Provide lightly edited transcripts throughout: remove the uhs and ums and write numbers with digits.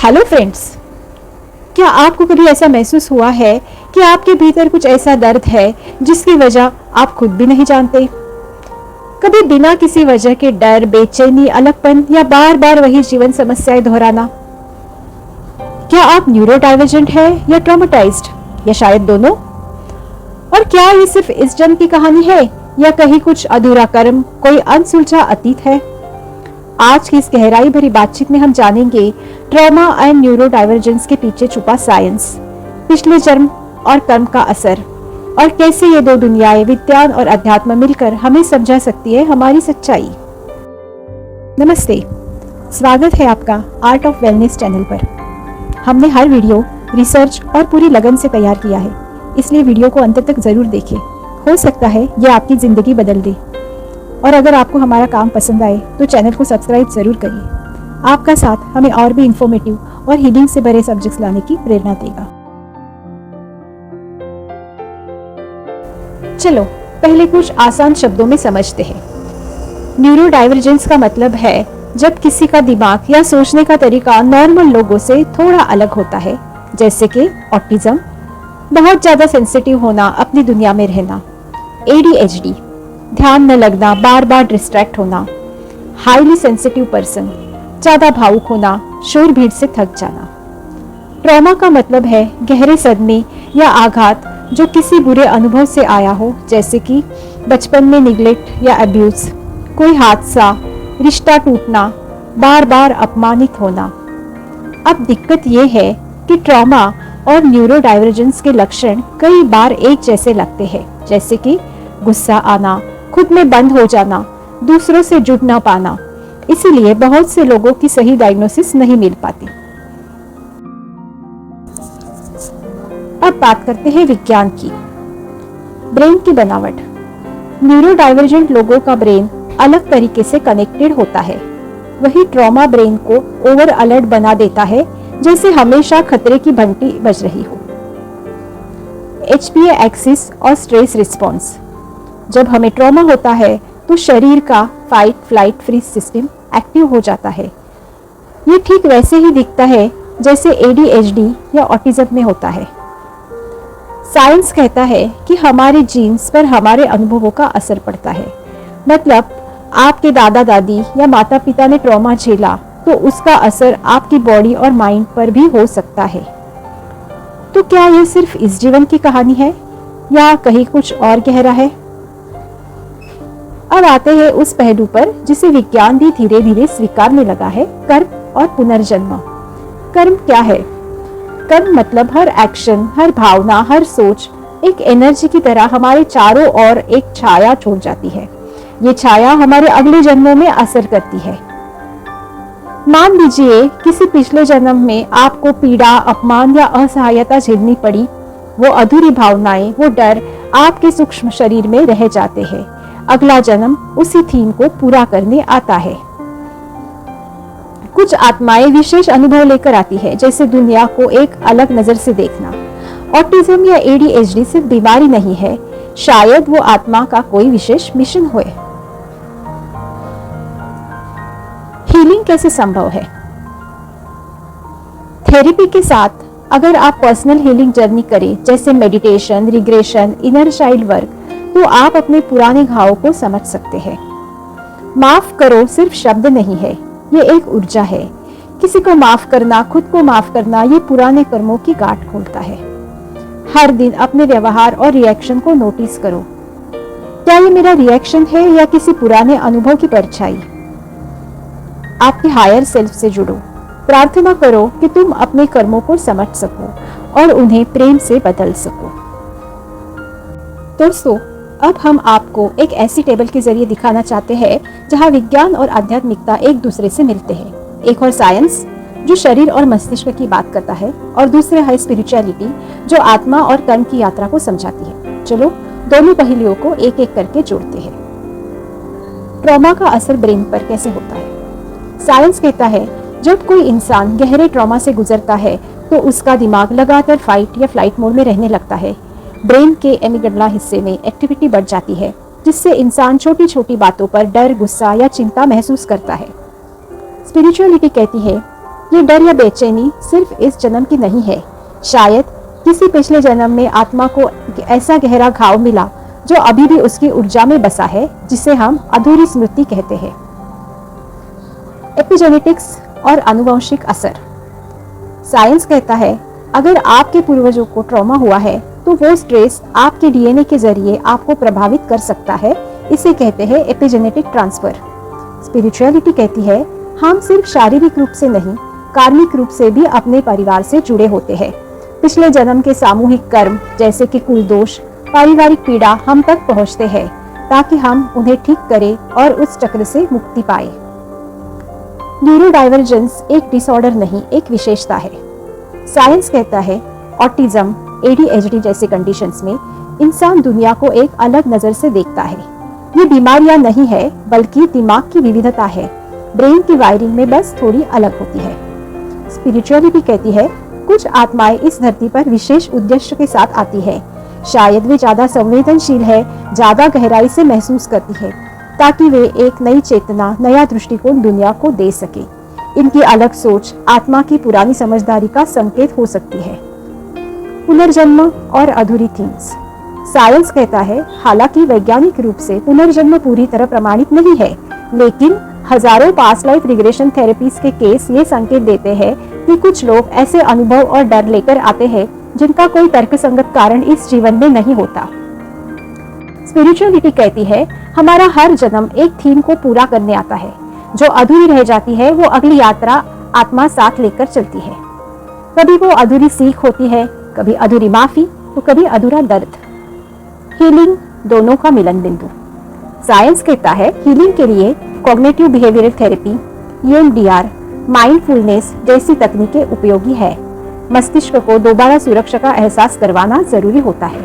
Hello friends, क्या आपको कभी ऐसा महसूस हुआ है कि आपके भीतर कुछ ऐसा दर्द है जिसकी वजह आप खुद भी नहीं जानते? कभी बिना किसी वजह के डर, बेचैनी, अलगपन या बार बार वही जीवन समस्याएं दोहराना। क्या आप न्यूरो डाइवर्जेंट है या ट्रॉमेटाइज्ड या शायद दोनों? और क्या ये सिर्फ इस जन्म की कहानी है या कहीं कुछ अधूरा कर्म, कोई अनसुलझा अतीत है? आज की इस गहराई भरी बातचीत में हम जानेंगे ट्रॉमा एंड न्यूरो डाइवर्जेंस के पीछे छुपा साइंस, पिछले जन्म और कर्म का असर, और कैसे ये दो दुनियाएं, विज्ञान और अध्यात्म, मिलकर हमें समझा सकती है हमारी सच्चाई। नमस्ते, स्वागत है आपका आर्ट ऑफ वेलनेस चैनल पर। हमने हर वीडियो रिसर्च और पूरी लगन से तैयार किया है, इसलिए वीडियो को अंत तक जरूर देखें। हो सकता है ये आपकी जिंदगी बदल दे। और अगर आपको हमारा काम पसंद आए तो चैनल को सब्सक्राइब जरूर करिए। आपका साथ हमें और भी इंफॉर्मेटिव और हीलिंग से भरे सब्जेक्ट्स लाने की प्रेरणा देगा। चलो पहले कुछ आसान शब्दों में समझते हैं। न्यूरो डाइवर्जेंस का मतलब है जब किसी का दिमाग या सोचने का तरीका नॉर्मल लोगों से थोड़ा अलग होता है, जैसे कि ऑटिज्म, बहुत ज्यादा सेंसिटिव होना, अपनी दुनिया में रहना, ADHD, ध्यान न लगना, बार बार डिस्ट्रैक्ट होना, हाईली सेंसिटिव पर्सन, ज्यादा भावुक होना, शोर भीड़ से थक जाना। ट्रॉमा का मतलब है गहरे सदमे या आघात जो किसी बुरे अनुभव से आया हो, जैसे कि बचपन में निग्लेक्ट या अब्यूज, कोई हादसा, रिश्ता टूटना, बार बार अपमानित होना। अब दिक्कत यह है कि ट्रॉमा और न्यूरो डाइवर्जेंस के लक्षण कई बार एक जैसे लगते हैं, जैसे कि गुस्सा आना, खुद में बंद हो जाना, दूसरों से जुड़ ना पाना। इसीलिए बहुत से लोगों की सही डायग्नोसिस नहीं मिल पाती। अब बात करते हैं विज्ञान की। ब्रेन की बनावट। न्यूरो डाइवर्जेंट लोगों का ब्रेन अलग तरीके से कनेक्टेड होता है। वही ट्रॉमा ब्रेन को ओवर अलर्ट बना देता है, जैसे हमेशा खतरे की घंटी बज रही हो। HPA एक्सिस और स्ट्रेस रिस्पॉन्स। जब हमें ट्रॉमा होता है तो शरीर का fight flight freeze system active हो जाता है। ये ठीक वैसे ही दिखता है जैसे ADHD या ऑटिज्म में होता है। साइंस कहता है कि हमारे जीन्स पर हमारे अनुभवों का असर पड़ता है। मतलब आपके दादा दादी या माता पिता ने ट्रॉमा झेला तो उसका असर आपकी बॉडी और माइंड पर भी हो सकता है। तो क्या यह सिर्फ इस जीवन की कहानी है या कहीं कुछ और गहरा है? अब आते हैं उस पहलू पर जिसे विज्ञान भी धीरे धीरे स्वीकारने लगा है, कर्म और पुनर्जन्म। कर्म क्या है? कर्म मतलब हर एक्शन, हर भावना, हर सोच एक एनर्जी की तरह हमारे चारों ओर एक छाया छोड़ जाती है। ये छाया हमारे अगले जन्मों में असर करती है। मान लीजिए किसी पिछले जन्म में आपको पीड़ा, अपमान या असहायता झेलनी पड़ी। वो अधूरी भावनाएं, वो डर आपके सूक्ष्म शरीर में रह जाते हैं। अगला जन्म उसी थीम को पूरा करने आता है। कुछ आत्माएं विशेष अनुभव लेकर आती है, जैसे दुनिया को एक अलग नजर से देखना। ऑटिज्म या ADHD सिर्फ बीमारी नहीं है, शायद वो आत्मा का कोई विशेष मिशन होए। हीलिंग कैसे संभव है? थेरेपी के साथ अगर आप पर्सनल हीलिंग जर्नी करें, जैसे meditation, regression, inner child work, तो आप अपने पुराने घावों को समझ सकते हैं। माफ करो सिर्फ शब्द नहीं है, ये एक ऊर्जा है। किसी को माफ करना, खुद को माफ करना, ये पुराने कर्मों की गांठ खोलता है। हर दिन अपने व्यवहार और रिएक्शन को नोटिस करो। क्या ये मेरा रिएक्शन है या किसी पुराने अनुभव की परछाई? आपके हायर सेल्फ से जुड़ो। प्रार्थना करो कि तुम अपने कर्मों को समझ सको और उन्हें प्रेम से बदल सको। दोस्तों, अब हम आपको एक ऐसी टेबल के जरिए दिखाना चाहते हैं जहां विज्ञान और आध्यात्मिकता एक दूसरे से मिलते हैं। एक और साइंस जो शरीर और मस्तिष्क की बात करता है, और दूसरे है स्पिरिचुअलिटी जो आत्मा और कर्म की यात्रा को समझाती है। चलो दोनों पहलुओं को एक एक करके जोड़ते हैं। ट्रॉमा का असर ब्रेन पर कैसे होता है? साइंस कहता है जब कोई इंसान गहरे ट्रॉमा से गुजरता है तो उसका दिमाग लगातार फाइट या फ्लाइट मोड में रहने लगता है। ब्रेन के एमिगडाला हिस्से में एक्टिविटी बढ़ जाती है, जिससे इंसान छोटी छोटी बातों पर डर, गुस्सा या चिंता महसूस करता है। स्पिरिचुअलिटी कहती है ये डर या बेचैनी सिर्फ इस जन्म की नहीं है, शायद किसी पिछले जन्म में आत्मा को ऐसा गहरा घाव मिला जो अभी भी उसकी ऊर्जा में बसा है, जिसे हम अधूरी स्मृति कहते हैं। एपिजेनेटिक्स और आनुवंशिक असर। साइंस कहता है अगर आपके पूर्वजों को ट्रॉमा हुआ है तो वो स्ट्रेस आपके डीएनए के जरिए आपको प्रभावित कर सकता है। इसे कहते हैं एपिजेनेटिक ट्रांसफर। स्पिरिचुअलिटी कहती है हम सिर्फ शारीरिक रूप से नहीं, कार्मिक रूप से भी अपने परिवार से जुड़े होते हैं। पिछले जन्म के सामूहिक कर्म जैसे कि कुल दोष, पारिवारिक पीड़ा हम तक पहुंचते हैं ताकि हम उन्हें ठीक करें और उस चक्र से मुक्ति पाए। न्यूरोडाइवर्जेंस एक डिसऑर्डर नहीं, एक विशेषता है। साइंस कहता है ऑटिज्म, एडीएचडी जैसे कंडीशंस में इंसान दुनिया को एक अलग नजर से देखता है। ये बीमारियां नहीं है बल्कि दिमाग की विविधता है। ब्रेन की वायरिंग में बस थोड़ी अलग होती है। स्पिरिचुअलिटी कहती है कुछ आत्माएं इस धरती पर विशेष उद्देश्य के साथ आती है। शायद वे ज्यादा संवेदनशील है, ज्यादा गहराई से महसूस करती है ताकि वे एक नई चेतना, नया दृष्टिकोण दुनिया को दे सके। इनकी अलग सोच आत्मा की पुरानी समझदारी का संकेत हो सकती है। पुनर्जन्म और अधूरी थीम्स। साइंस कहता है हालांकि वैज्ञानिक रूप से पुनर्जन्म पूरी तरह प्रमाणित नहीं है, लेकिन हजारों पास्ट लाइफ रिग्रेशन थेरेपीज के केस ये संकेत देते हैं कि कुछ लोग ऐसे अनुभव और डर लेकर आते हैं जिनका कोई तर्कसंगत कारण इस जीवन में नहीं होता। स्पिरिचुअलिटी कहती है हमारा हर जन्म एक थीम को पूरा करने आता है। जो अधूरी रह जाती है वो अगली यात्रा आत्मा साथ लेकर चलती है। कभी वो अधूरी सीख होती है, कभी अधूरी माफी, तो कभी अधूरा दर्द। हीलिंग दोनों का मिलन बिंदु। साइंस कहता है हीलिंग के लिए cognitive behavioural therapy, EMDR, mindfulness जैसी तकनीकें उपयोगी है। मस्तिष्क को दोबारा सुरक्षा का एहसास करवाना जरूरी होता है।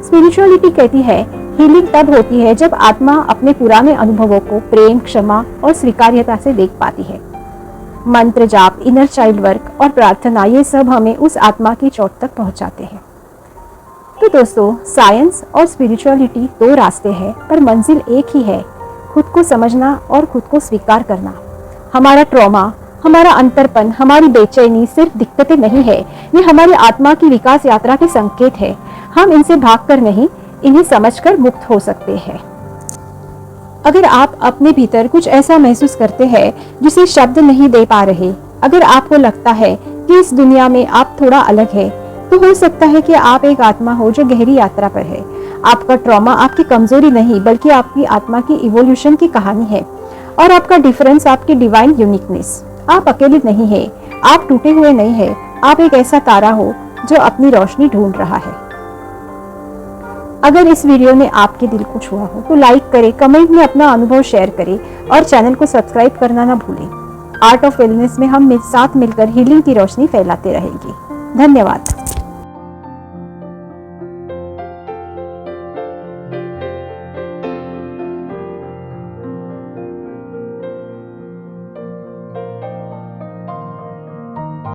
स्पिरिचुअलिटी कहती है हीलिंग तब होती है जब आत्मा अपने पुराने अनुभवों को प्रेम, क्षमा और स्वीकार्यता से देख पाती है। मंत्र जाप, इनर चाइल्ड वर्क और प्रार्थना, ये सब हमें उस आत्मा की चोट तक पहुंचाते हैं। तो दोस्तों, साइंस और स्पिरिचुअलिटी दो रास्ते हैं पर मंजिल एक ही है, खुद को समझना और खुद को स्वीकार करना। हमारा ट्रॉमा, हमारा अंतरपन, हमारी बेचैनी सिर्फ दिक्कतें नहीं है, ये हमारी आत्मा की विकास यात्रा के संकेत है। हम इनसे भागकर नहीं, इन्हें समझकर मुक्त हो सकते हैं। अगर आप अपने भीतर कुछ ऐसा महसूस करते हैं जिसे शब्द नहीं दे पा रहे, अगर आपको लगता है कि इस दुनिया में आप थोड़ा अलग है, तो हो सकता है कि आप एक आत्मा हो जो गहरी यात्रा पर है। आपका ट्रॉमा आपकी कमजोरी नहीं बल्कि आपकी आत्मा की इवोल्यूशन की कहानी है, और आपका डिफरेंस आपकी डिवाइन यूनिकनेस। आप अकेले नहीं है, आप टूटे हुए नहीं है, आप एक ऐसा तारा हो जो अपनी रोशनी ढूंढ रहा है। अगर इस वीडियो ने आपके दिल को छुआ हो तो लाइक करें, कमेंट में अपना अनुभव शेयर करें और चैनल को सब्सक्राइब करना ना भूलें। आर्ट ऑफ वेलनेस में हम साथ मिलकर हीलिंग की रोशनी फैलाते रहेंगे। धन्यवाद।